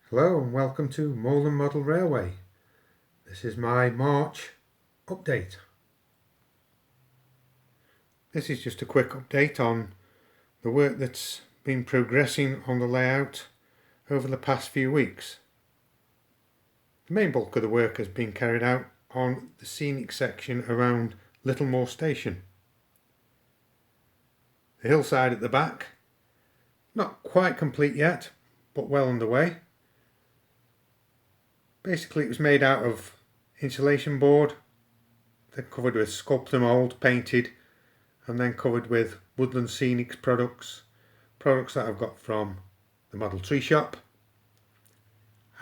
Hello and welcome to Moorland Model Railway. This is my March update. This is just a quick update on the work that's been progressing on the layout over the past few weeks. The main bulk of the work has been carried out on the scenic section around Littlemoor station. The hillside at the back, not quite complete yet, but well underway. Basically it was made out of insulation board, then covered with sculptor mould, painted, and then covered with Woodland Scenic products that I've got from the Model Tree Shop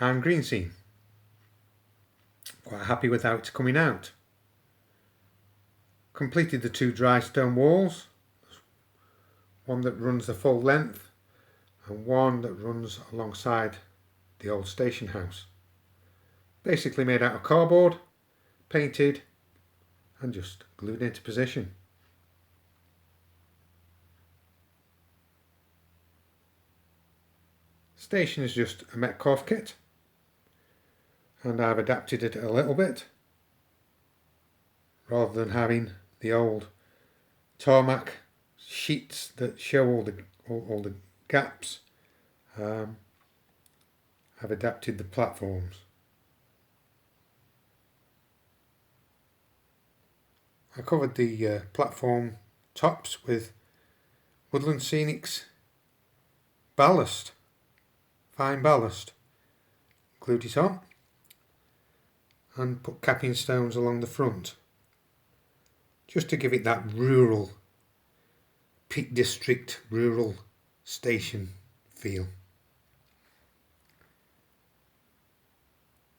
and Green Scene. Quite happy with how it's coming out. Completed the two dry stone walls, one that runs the full length and one that runs alongside the old station house. Basically made out of cardboard, painted and just glued into position. Station is just a Metcalf kit and I've adapted it a little bit. Rather than having the old tarmac sheets that show all the gaps, I've adapted the platforms. I covered the platform tops with Woodland Scenic's ballast, fine ballast. Glued it on and put capping stones along the front, just to give it that rural, Peak District rural station feel.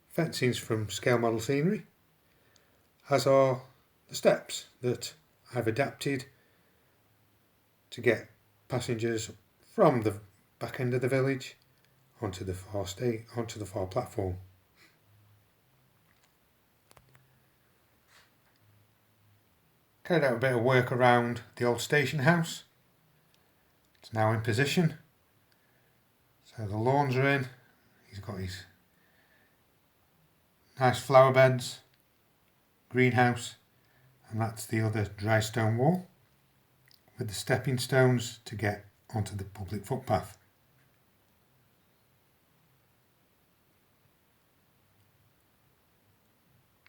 Fencing's from Scale Model Scenery, as are the steps that I've adapted to get passengers from the back end of the village onto the far platform. Carried out a bit of work around the old station house. It's now in position. So the lawns are in. He's got his nice flower beds, greenhouse, and that's the other dry stone wall with the stepping stones to get onto the public footpath.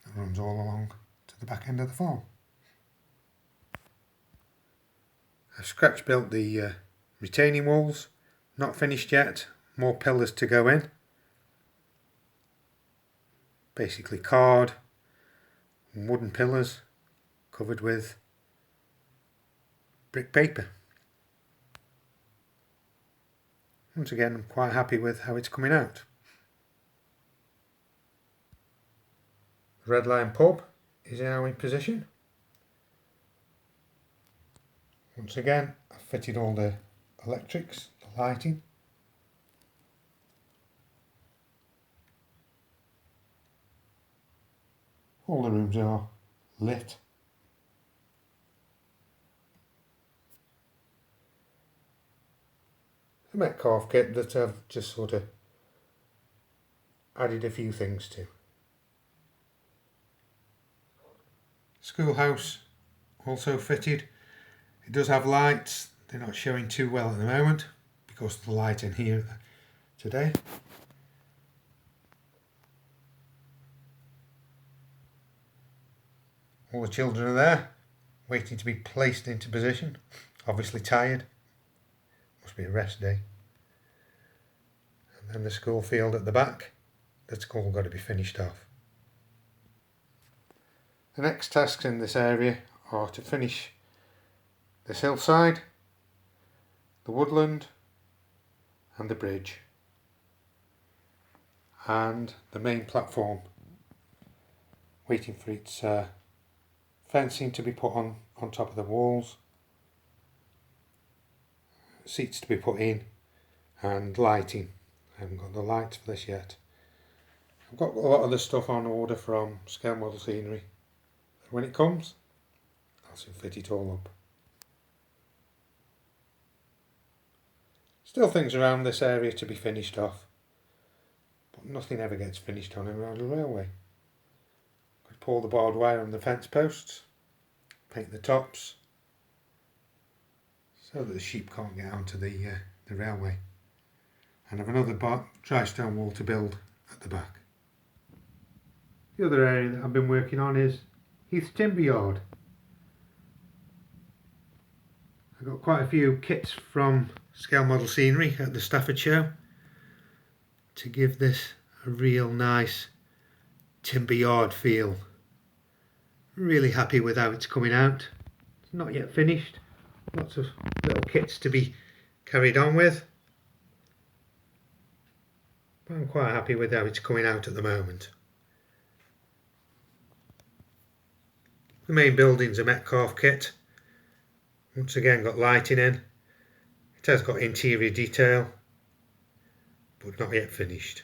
It runs all along to the back end of the farm. I've scratch built the retaining walls, not finished yet, more pillars to go in. Basically card and wooden pillars covered with brick paper. Once again, I'm quite happy with how it's coming out. The Red Lion pub is now in position. Once again, I've fitted all the electrics, the lighting. All the rooms are lit. A Metcalf kit that I've just sort of added a few things to. Schoolhouse also fitted. It does have lights. They're not showing too well at the moment because of the light in here today. All the children are there, waiting to be placed into position. Obviously tired. Must be a rest day. And then the school field at the back. That's all got to be finished off. The next tasks in this area are to finish this hillside, the woodland and the bridge, and the main platform, waiting for its fencing to be put on top of the walls, seats to be put in, and lighting. I haven't got the lights for this yet. I've got a lot of the stuff on order from Scale Model Scenery. When it comes, I'll soon fit it all up. Still things around this area to be finished off. nothing ever gets finished on a railway. I pull the barbed wire on the fence posts, paint the tops, so that the sheep can't get onto the railway. And have another dry stone wall to build at the back. The other area that I've been working on is Heath's timber yard. I got quite a few kits from Scale Model Scenery at the Stafford show to give this a real nice timber yard feel. Really happy with how it's coming out. It's not yet finished. Lots of little kits to be carried on with. But I'm quite happy with how it's coming out at the moment. The main building's a Metcalfe kit. Once again got lighting in. It has got interior detail, but not yet finished.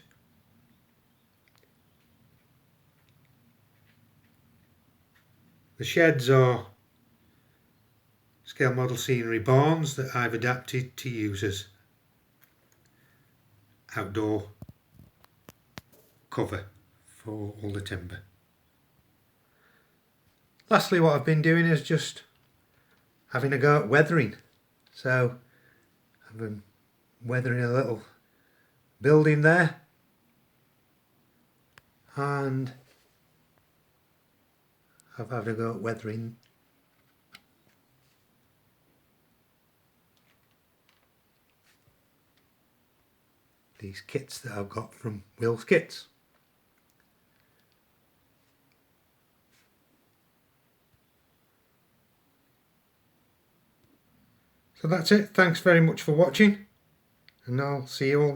The sheds are Scale Model Scenery barns that I've adapted to use as outdoor cover for all the timber. Lastly, what I've been doing is just having a go at weathering. So I've been weathering a little building there, and I've had a go at weathering these kits that I've got from Will's Kits. So that's it. Thanks very much for watching, and I'll see you all again.